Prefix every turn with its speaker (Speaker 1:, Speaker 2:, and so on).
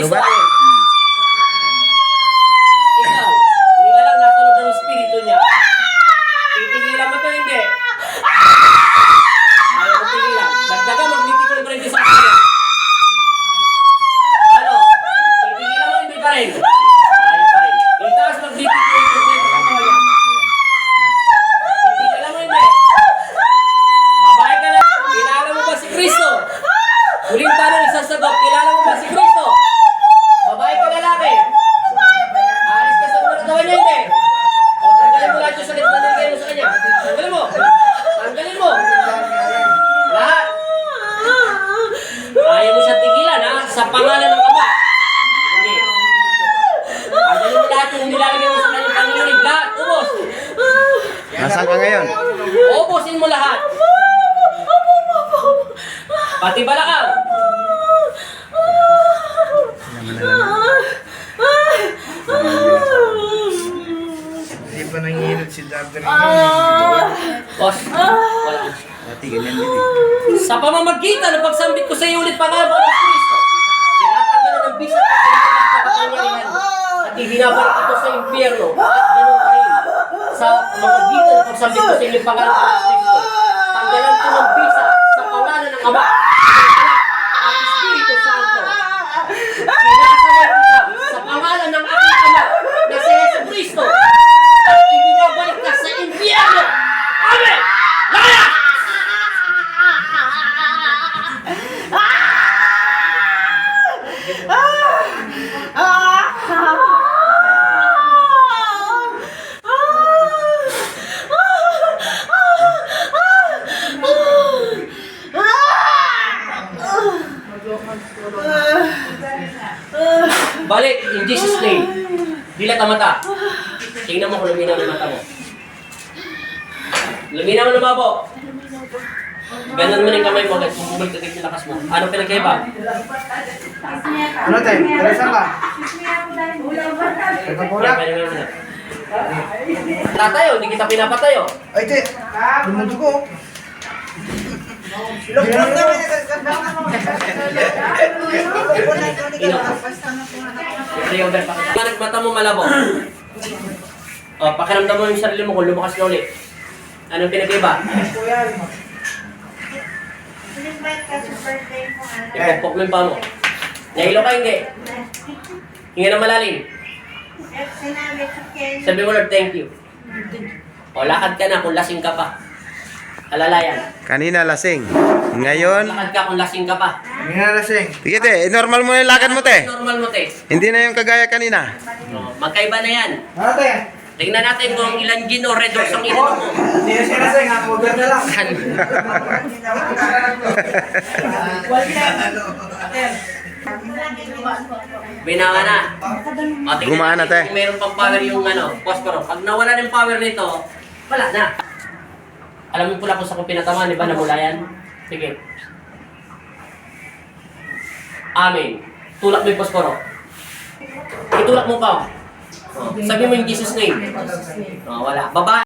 Speaker 1: Kristo.
Speaker 2: Lubat.
Speaker 1: Ikaw, nilalang nasa loob ng espiritu niya. Titigilan mo to, hindi. Ayaw mo tigilan. Dagdagan, magnitikol mo rin din sa kanya. Ano? Titigilan mo, hindi pa rin. Ayaw pa rin. Itaas, magnitikol mo rin sa kanya. Titigilan mo, hindi. Babae ka lang. Kilala mo ba si Kristo? Huling tanong, isang sagot. Kilala mo ba si Kristo? Babae ka lalaki? Alis ka sa mga katawan niya, hindi. O, tanggalin mo lahat yung sakit na nilagay mo sa kanya. Tanggalin mo. Tanggalin mo. Lahat. Ayaw mo siya tigilan, ha? Sa pangalan ng Ama. Hindi. Tanggalin mo lahat yung nilalagay mo sa kanyang panginig. Lahat. Ubos.
Speaker 2: Nasaan ka ngayon?
Speaker 1: Ubusin mo lahat. Pati balakang.
Speaker 3: Hindi pa nanghihilot si Dr.
Speaker 1: Boss. Wala.
Speaker 2: Dati ganyan din eh.
Speaker 1: Sa pamamagitan ng pagsambit ko sa iyo ulit pangalan ng Kristo, tinatanggalan ng bisa at kapangyarihan at ibinabalik ito sa impyerno at ganun pa rin. Sa pamamagitan ng pagsambit ko sa iyo ulit pangalan ng Kristo, tanggalan ko ng bisa sa pangalan ng Ama, at Espiritu Santo. Sinasabay kita sa pangalan ng aking Ama na si Jesucristo at ibinabalik ka sa impyerno. Amen! Laya! Balik, in Jesus' name. Dilat ang mata. Tingnan mo kung luminaw ang mata mo. Luminaw ang lumabo. Ganun mo ng kamay mo, agad bumubalik agad yung lakas mo. Ano pinagkaiba?
Speaker 3: Ano tayo? Tarasan ka? Nagpapula?
Speaker 1: Tatayo, hindi kita pinapatayo.
Speaker 3: Ay, te! Lumundo ko. Lumundo kami
Speaker 1: Mata mo malabo. O, pakiramdam mo yung sarili mo kung lumakas na ulit. Anong pinagkaiba? Ipagpok mo yung paa mo. Nahilo ka hindi? Hinga na malalim. Sabi mo, Lord, thank you. O, lakad ka na kung lasing ka pa. Alalayan.
Speaker 2: Kanina lasing. Ngayon,
Speaker 1: Lakad ka kung lasing ka pa.
Speaker 3: Hindi na lasing.
Speaker 2: sige te, normal mo na yung lakad mo te.
Speaker 1: Normal mo, te.
Speaker 2: Hindi na yung kagaya kanina.
Speaker 1: O, magkaiba na yan.
Speaker 3: Ano tayo?
Speaker 1: Tingnan natin kung ilan gin o red doors ang ininom mo.
Speaker 3: Hindi na siya lasing ha. Huwag na lang.
Speaker 1: Binawa na. O, tingnan
Speaker 2: Gumana,
Speaker 1: natin
Speaker 2: te.
Speaker 1: kung meron pang power yung posporo. Pag nawala ng power nito, wala na. Alam mo pula kung sa kung pinatamaan, di ba namula yan? Sige. Amen. Tulak mo yung posporo. Itulak mo pa. Oh, sabi mo yung Jesus name. Oh, wala. Baba.